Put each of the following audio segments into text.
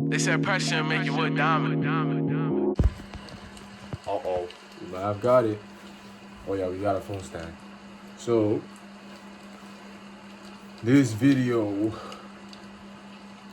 They said pressure make you a diamond. Uh-oh. We might have got it. Oh yeah, we got a phone stand. So this video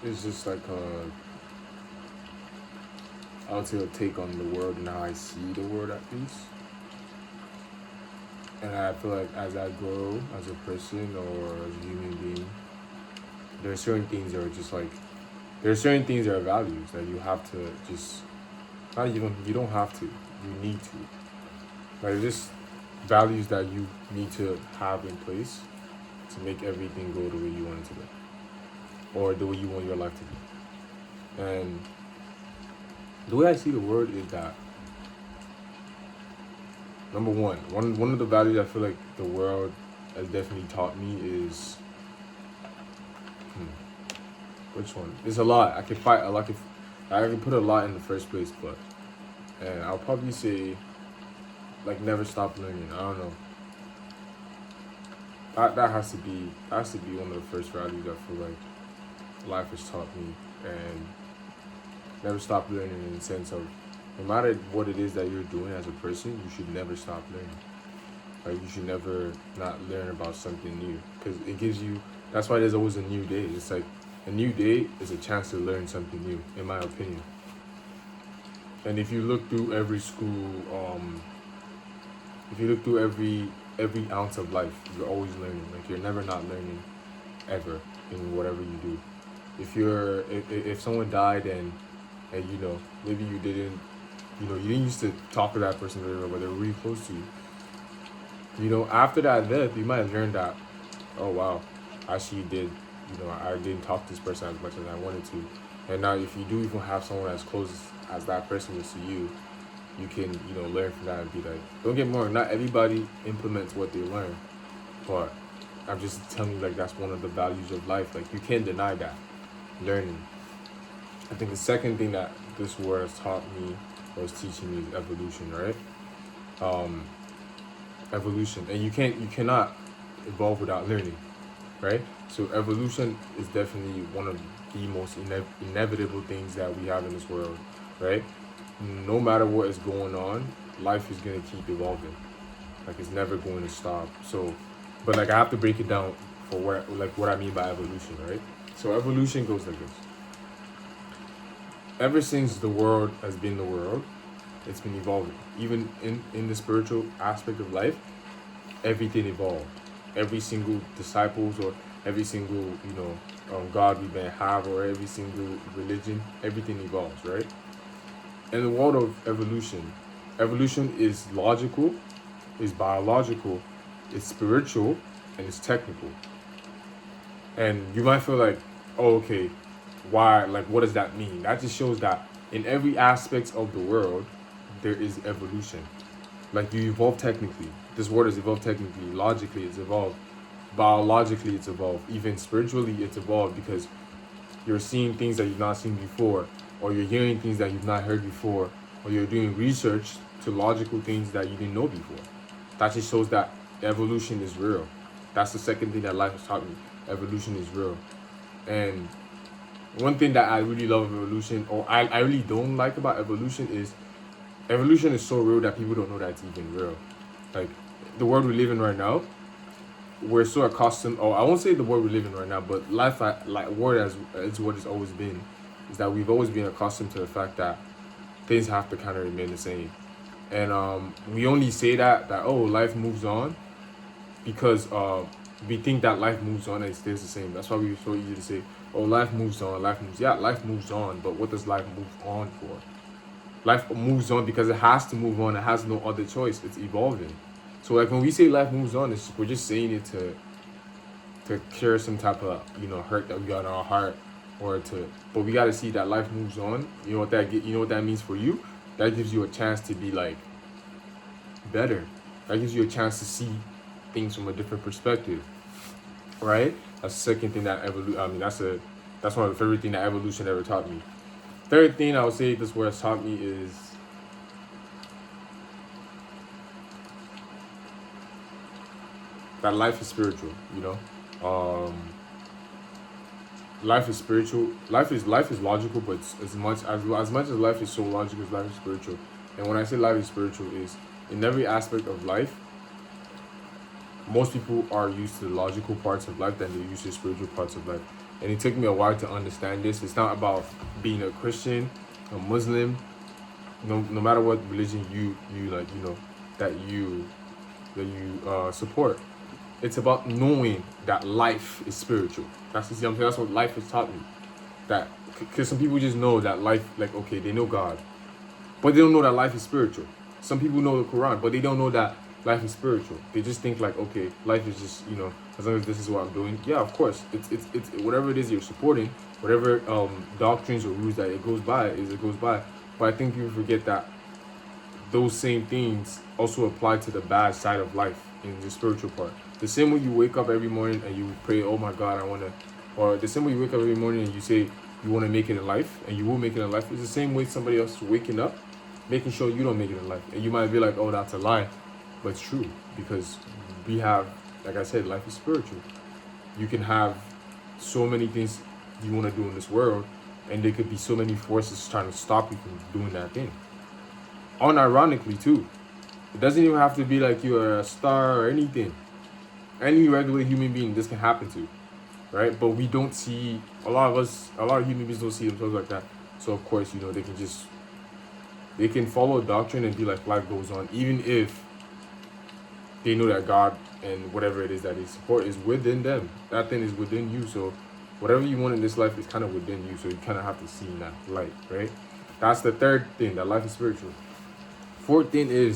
is just like I would say a take on the world and how I see the world at least. And I feel like as I grow as a person or as a human being, there are certain things that are just like there are certain things that are values that you have to just not even you don't have to. You need to. Like just values that you need to have in place to make everything go the way you want it to go. Or the way you want your life to be. And the way I see the world is that number one of the values I feel like the world has definitely taught me is which one? There's a lot. I can fight a lot. I can put a lot in the first place, but and I'll probably say like never stop learning. I don't know. That has to be one of the first values I feel like life has taught me, and never stop learning in the sense of no matter what it is that you're doing as a person, you should never stop learning. Like you should never not learn about something new because it gives you. That's why there's always a new day. It's like a new day is a chance to learn something new, in my opinion. And if you look through every school, if you look through every ounce of life, you're always learning. Like you're never not learning, ever in whatever you do. If someone died and you know maybe you didn't used to talk to that person very well, but they're really close to you. You know, after that death, you might have learned that, oh wow, I actually did. You know, I didn't talk to this person as much as I wanted to. And now, if you do even have someone as close as that person is to you, you can learn from that and be like, don't get me wrong, not everybody implements what they learn, but I'm just telling you like that's one of the values of life. Like you can't deny that learning. I think the second thing that this world has taught me or is teaching me is evolution, right? Um, Evolution, and you cannot evolve without learning, right? So evolution is definitely one of the most inevitable things that we have in this world, right? No matter what is going on, life is gonna keep evolving. Like it's never going to stop. So, but like I have to break it down for what I mean by evolution, right? So evolution goes like this. Ever since the world has been the world, it's been evolving. Even in the spiritual aspect of life, everything evolved. Every single disciples or every single God we may have or every single religion, everything evolves, right? In the world of evolution, evolution is logical, is biological, it's spiritual, and it's technical. And you might feel like, oh, okay, why? Like, what does that mean? That just shows that in every aspect of the world, there is evolution. Like, you evolve technically. This world has evolved technically. Logically, it's evolved. Biologically, it's evolved. Even spiritually, it's evolved because you're seeing things that you've not seen before, or you're hearing things that you've not heard before, or you're doing research to logical things that you didn't know before. That just shows that evolution is real. That's the second thing that life has taught me. Evolution is real. And one thing that I really love evolution, or I really don't like about evolution is so real that people don't know that it's even real. Like the world we live in right now, we're so accustomed. Or I won't say the world we live in right now, but life like world as it's what it's always been, is that we've always been accustomed to the fact that things have to kind of remain the same, and we only say that oh life moves on because we think that life moves on and it stays the same. That's why we're so easy to say, oh life moves on, life moves. Yeah, life moves on, but what does life move on for? Life moves on because it has to move on. It has no other choice. It's evolving. So like when we say life moves on, we're just saying it to cure some type of hurt that we got in our heart, or to. But we got to see that life moves on. You know what that means for you. That gives you a chance to be like better. That gives you a chance to see things from a different perspective, right? That's the second thing that that's one of the favorite thing that evolution ever taught me. Third thing I would say this word has taught me is that life is spiritual. life is spiritual. Life is logical, but as much as life is so logical, life is spiritual. And when I say life is spiritual, is in every aspect of life. Most people are used to the logical parts of life than they're used to the spiritual parts of life. And it took me a while to understand this. It's not about being a Christian, a Muslim, no matter what religion you like, that you support. It's about knowing that life is spiritual. That's what life has taught me. That because some people just know that life, like, okay, they know God, but they don't know that life is spiritual. Some people know the Quran, but they don't know that life is spiritual. They just think like, okay, life is just, as long as this is what I'm doing. Yeah, of course, it's whatever it is you're supporting, whatever doctrines or rules that it goes by is it goes by. But I think people forget that those same things also apply to the bad side of life in the spiritual part. The same way you wake up every morning and you pray, oh my God, I want to, or the same way you wake up every morning and you say you want to make it in life, and you will make it in life. It's the same way somebody else is waking up, making sure you don't make it in life. And you might be like, oh, that's a lie. But it's true, because we have, like I said, life is spiritual. You can have so many things you want to do in this world, and there could be so many forces trying to stop you from doing that thing. Unironically, too. It doesn't even have to be like you're a star or anything. Any regular human being, this can happen to, right? But we don't see, a lot of human beings don't see themselves like that. So, of course, they can follow a doctrine and be like, life goes on, even if they know that God and whatever it is that they support is within them. That thing is within you. So whatever you want in this life is kind of within you. So you kind of have to see in that light, right? That's the third thing, that life is spiritual. Fourth thing that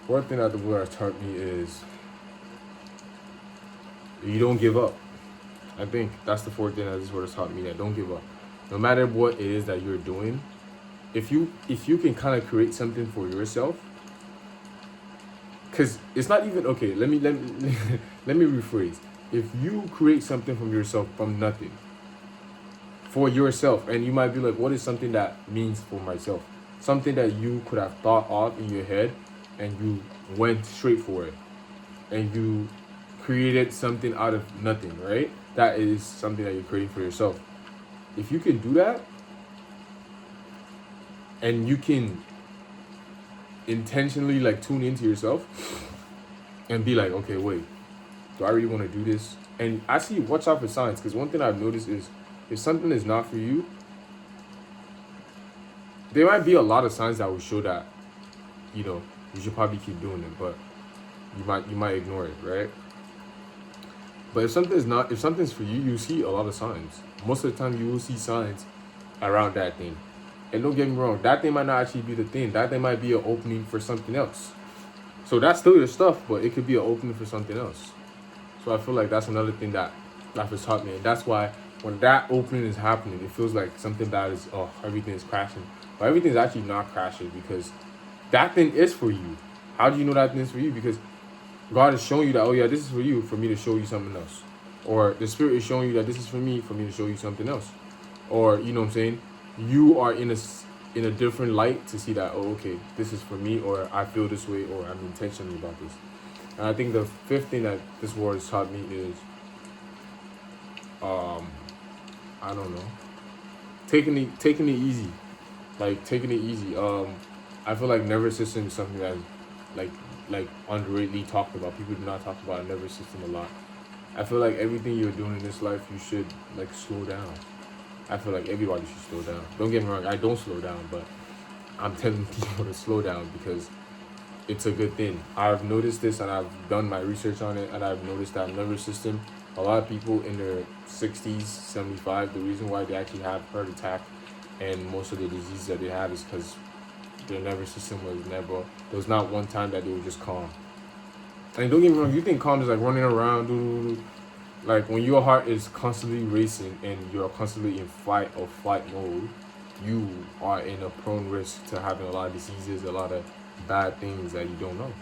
the Lord has taught me is you don't give up. I think that's the fourth thing that this word has taught me, that don't give up. No matter what it is that you're doing, if you can kind of create something for yourself, because it's not even, okay, let me let me rephrase. If you create something from yourself, from nothing, for yourself, and you might be like, what is something that means for myself? Something that you could have thought of in your head, and you went straight for it, and you created something out of nothing, right? That is something that you're creating for yourself. If you can do that, and you can intentionally like tune into yourself and be like, okay, wait, do I really want to do this? And actually watch out for signs, because one thing I've noticed is if something is not for you, there might be a lot of signs that will show that, you should probably keep doing it, but you might ignore it, right? But if something's for you, you see a lot of signs. Most of the time you will see signs around that thing. And don't get me wrong, that thing might not actually be the thing. That thing might be an opening for something else. So that's still your stuff, but it could be an opening for something else. So I feel like that's another thing that life has taught me. And that's why when that opening is happening, it feels like something bad is, everything is crashing. But everything's actually not crashing, because that thing is for you. How do you know that thing is for you? Because God is showing you that, oh yeah, this is for you, for me to show you something else. Or the Spirit is showing you that this is for me to show you something else. Or, you know what I'm saying? You are in a different light to see that, oh, okay, this is for me, or I feel this way, or I'm intentional about this. And I think the fifth thing that this word has taught me is, I don't know, taking it easy. Like, taking it easy. I feel like nervous system is something that like underratedly talked about. People do not talk about a nervous system a lot. I feel like everything you're doing in this life, you should like slow down. I feel like everybody should slow down. Don't get me wrong, I don't slow down, but I'm telling people to slow down because it's a good thing. I've noticed this, and I've done my research on it, and I've noticed that nervous system, a lot of people in their 60s, 75, the reason why they actually have heart attack and most of the diseases that they have is because their nervous system there was not one time that they were just calm. And don't get me wrong, you think calm is like running around, like when your heart is constantly racing and you're constantly in fight or flight mode, you are in a prone risk to having a lot of diseases, a lot of bad things that you don't know.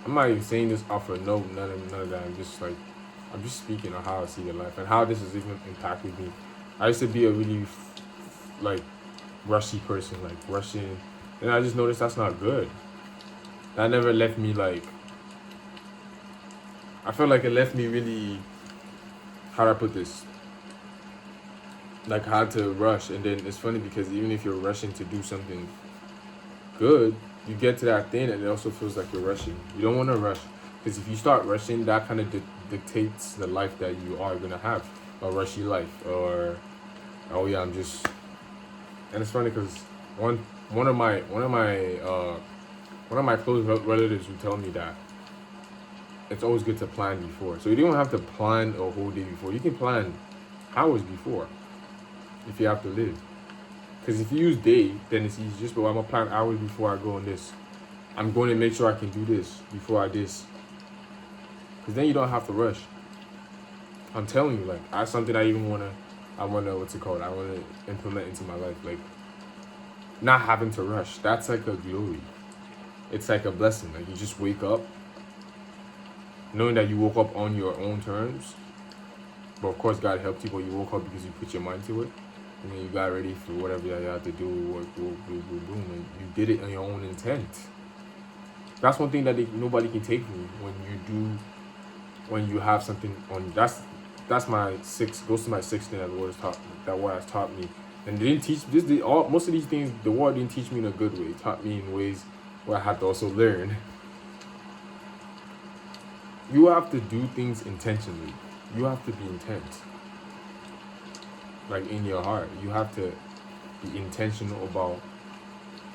I'm not even saying this off of none of that. I'm just speaking on how I see the life and how this has even impacted me. I used to be a really rushy person, like rushing, and I just noticed that's not good. That never left me I felt like it left me really how do I put this? Like how to rush, and then it's funny because even if you're rushing to do something good, you get to that thing and it also feels like you're rushing. You don't want to rush because if you start rushing, that kind of dictates the life that you are gonna have, a rushy life, or oh yeah, I'm just. And it's funny because one of my one of my close relatives would tell me that it's always good to plan before. So you don't have to plan a whole day before. You can plan hours before if you have to live. Because if you use day, then it's easy. Just, but I'm gonna plan hours before I go on this. I'm going to make sure I can do this before I this. Because then you don't have to rush. I'm telling you, like, that's something I wanna, what's it called? I wanna implement into my life. Like, not having to rush. That's like a glory. It's like a blessing. Like, you just wake up, knowing that you woke up on your own terms. But of course, God helped you, but you woke up because you put your mind to it. And then you got ready for whatever you had to do, boom, and you did it on your own intent. That's one thing that nobody can take from you when you have something on. That's my goes to my sixth thing that the Word has taught me. And they didn't teach most of these things. The Word didn't teach me in a good way. It taught me in ways where I had to also learn. You have to do things intentionally. You have to be intent. Like in your heart, you have to be intentional about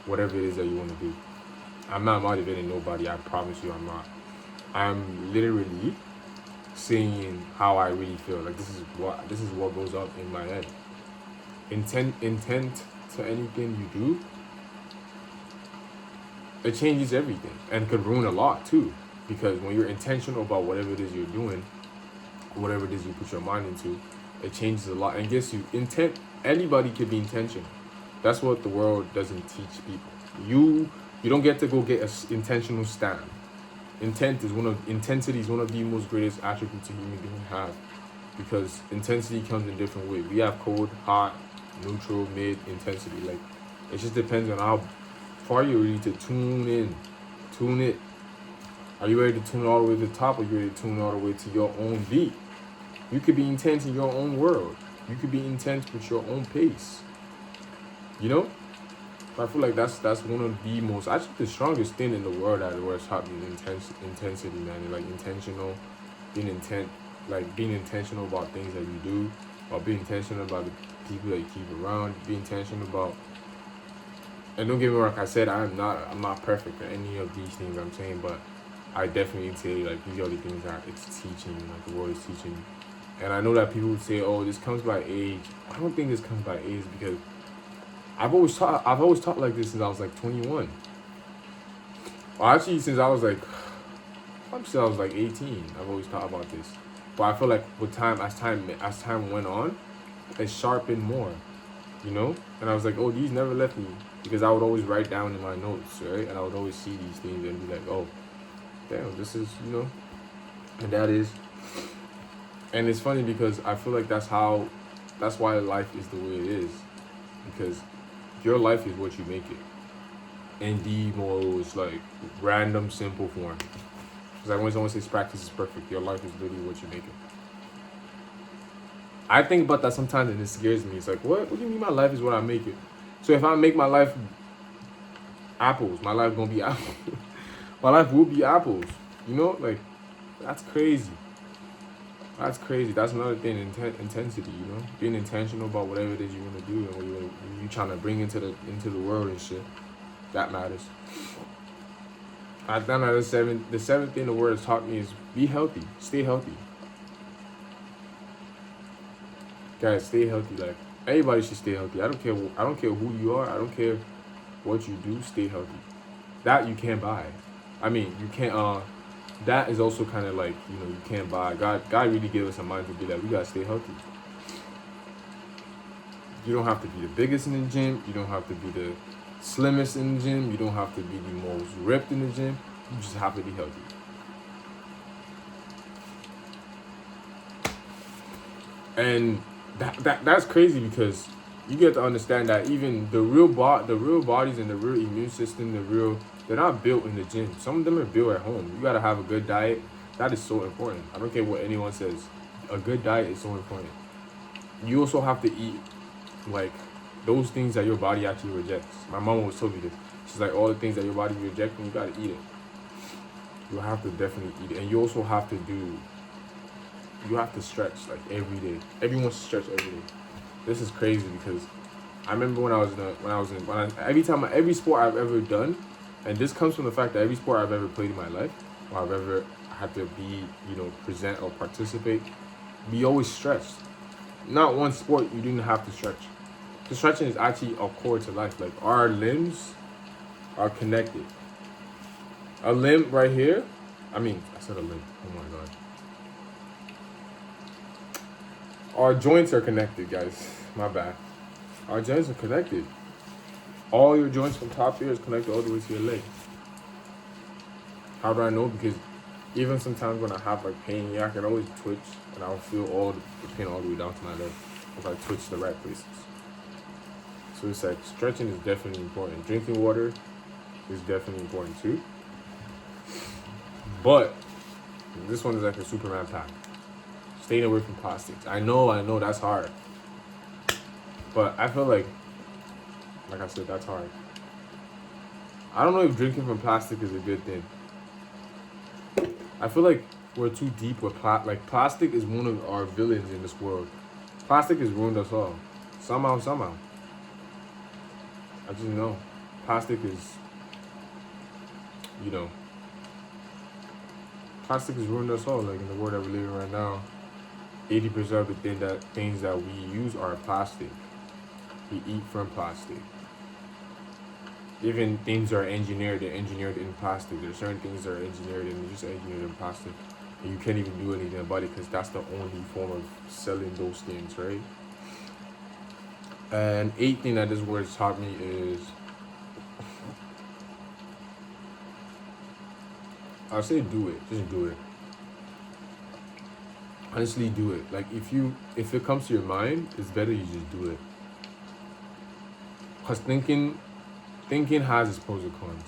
whatever it is that you want to do. I'm not motivating nobody. I promise you, I'm not. I'm literally saying how I really feel. Like this is what goes up in my head. Intent to anything you do, it changes everything and could ruin a lot too. Because when you're intentional about whatever it is you're doing, whatever it is you put your mind into, it changes a lot and gets you intent. Anybody can be intentional. That's what the world doesn't teach people. You don't get to go get an intentional stand. Intensity is one of the most greatest attributes a human being have, because intensity comes in different ways. We have cold, hot, neutral, mid intensity. Like, it just depends on how far you're ready to tune it. Are you ready to tune all the way to the top, or are you ready to tune all the way to your own beat? You could be intense in your own world. You could be intense with your own pace. You know? I feel like that's one of the most, actually the strongest thing in the world that the world taught me is intensity, man. And like intentional, being intentional about things that you do, or being intentional about the people that you keep around, be intentional about. And don't get me wrong, like I said, I'm not perfect at any of these things I'm saying, but I definitely say like these are the things that it's teaching, like the world is teaching. And I know that people would say, "Oh, this comes by age." I don't think this comes by age, because I've always taught like this since I was like 21. Well, actually, since I was like 18, I've always thought about this. But I feel like with time, as time went on, it sharpened more, you know. And I was like, "Oh, these never left me," because I would always write down in my notes, right? And I would always see these things and be like, "Oh, damn, this is, you know," and that is. And it's funny because I feel like that's why life is the way it is, because your life is what you make it. In the most like random, simple form. Because I always say practice is perfect. Your life is literally what you make it. I think about that sometimes and it scares me. It's like, what do you mean my life is what I make it? So if I make my life apples, my life gonna be apples. My life will be apples. You know, like, that's crazy. That's crazy. That's another thing, intensity, you know? Being intentional about whatever it is you want to do and what you're trying to bring into the world and shit. That matters. The seventh thing the word has taught me is be healthy. Stay healthy. Guys, stay healthy. Like, everybody should stay healthy. I don't care who you are. I don't care what you do. Stay healthy. That you can't buy. I mean, you can't, that is also kind of like, you know, you can't buy. God really gave us a mind to be like, we gotta stay healthy. You don't have to be the biggest in the gym. You don't have to be the slimmest in the gym. You don't have to be the most ripped in the gym. You just have to be healthy. And that's crazy, because you get to understand that even the real bodies and the real immune system, they're not built in the gym. Some of them are built at home. You gotta have a good diet. That is so important. I don't care what anyone says. a good diet is so important. You also have to eat like those things that your body actually rejects. My mom always told me this. She's like, all the things that your body rejects, you gotta eat it. You have to definitely eat it, and you also have to do. You have to stretch like every day. Everyone should stretch every day. This is crazy because I remember every sport I've ever done, and this comes from the fact that every sport I've ever played in my life, or I've ever had to be, present or participate, we always stretched. Not one sport you didn't have to stretch. The stretching is actually a core to life. Like our limbs are connected. A limb right here. I said a limb. Oh my god. Our joints are connected, guys. My bad. Our joints are connected. All your joints from top here is connected all the way to your leg. How do I know? Because even sometimes when I have like pain, I can always twitch and I'll feel all the pain all the way down to my leg if I twitch the right places. So it's like stretching is definitely important. Drinking water is definitely important too. But this one is like a Superman pack. Staying away from plastics. I know that's hard. But I feel like I said, that's hard. I don't know if drinking from plastic is a good thing. I feel like we're too deep with plastic is one of our villains in this world. Plastic has ruined us all. Somehow. I just know. Plastic is, plastic has ruined us all. Like in the world that we're living right now, 80% of the things that we use are plastic. We eat from plastic. Even things are engineered, they're engineered in plastic. There's certain things that are engineered and they're just engineered in plastic. And you can't even do anything about it because that's the only form of selling those things, right? And 8th thing that this word taught me is, I'll say do it. Just do it. Honestly, do it. Like if it comes to your mind, it's better you just do it. Because thinking has its pros and cons.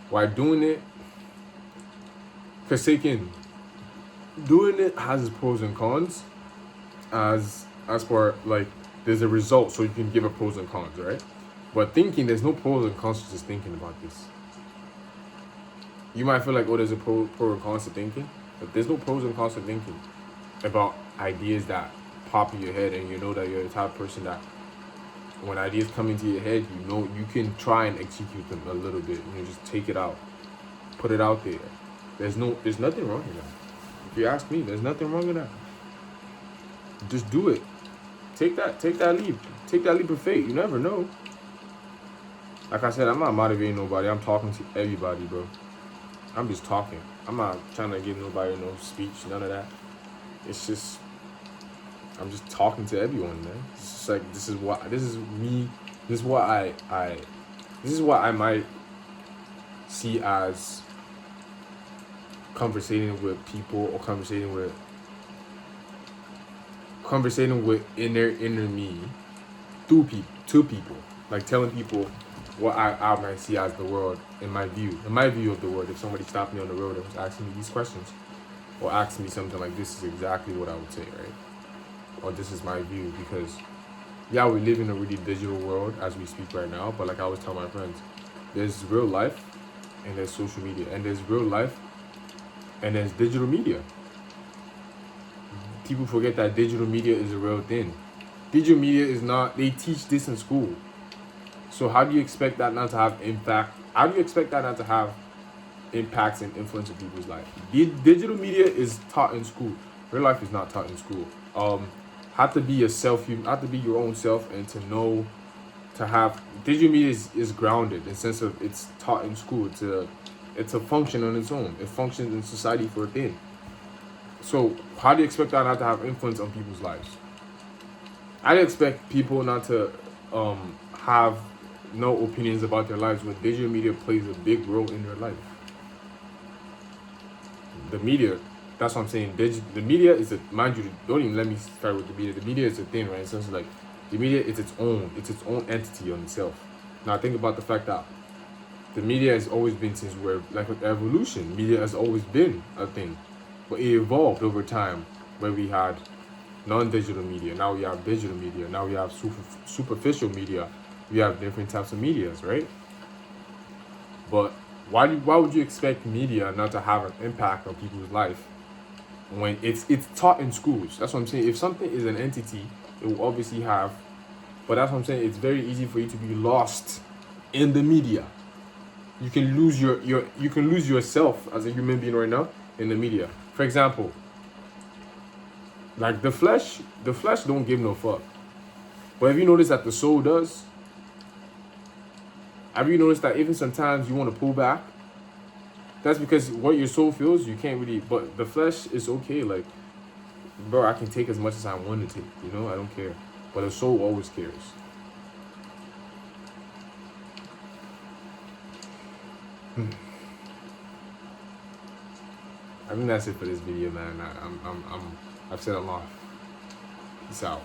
While doing it, doing it has its pros and cons. As for like, there's a result, so you can give a pros and cons, right? But thinking, there's no pros and cons to just thinking about this. You might feel like, oh, there's a pro and cons to thinking, but there's no pros and cons to thinking about ideas that pop in your head, and you know that you're the type of person that when ideas come into your head, you can try and execute them a little bit. Just take it out, put it out there. There's nothing wrong with that. If you ask me, there's nothing wrong with that. Just do it. Take that leap. Take that leap of faith. You never know. Like I said, I'm not motivating nobody. I'm talking to everybody, bro. I'm just talking. I'm not trying to give nobody no speech, none of that. It's just, I'm just talking to everyone, man. It's just like, this is what I might see as conversating with people or conversating with inner me to people, like telling people what I might see as the world in my view of the world. If somebody stopped me on the road and was asking me these questions, or asked me something like this, is exactly what I would say, right? Or this is my view, because we live in a really digital world as we speak right now, but like I always tell my friends, there's real life and there's social media, and there's real life and there's digital media. People forget that digital media is a real thing. Digital media is not, they teach this in school. So how do you expect that not to have impact? How do you expect that not to have impacts and influence in people's life? Digital media is taught in school. Real life is not taught in school. Have to be yourself. You have to be your own self, and to have digital media is grounded in the sense of it's taught in school. It's a function on its own. It functions in society for a thing. So how do you expect that not to have influence on people's lives? I expect people not to have no opinions about their lives when digital media plays a big role in their life. The media, that's what I'm saying. The media is mind you, don't even let me start with the media. The media is a thing, right? So it's like the media is its own entity on itself. Now think about the fact that the media has always been, since we're like with evolution, media has always been a thing. But it evolved over time, where we had non-digital media. Now we have digital media. Now we have superficial media. We have different types of medias, right? But why would you expect media not to have an impact on people's life when it's taught in schools? That's what I'm saying. If something is an entity, it will obviously have. But that's what I'm saying. It's very easy for you to be lost in the media. You can lose you can lose yourself as a human being right now in the media. For example, like the flesh don't give no fuck. But have you noticed that the soul does? Have you noticed that even sometimes you want to pull back? That's because what your soul feels, you can't really. But the flesh is okay. Like, bro, I can take as much as I want to take. You know, I don't care. But the soul always cares. I think that's it for this video, man. I've said a lot. Peace out.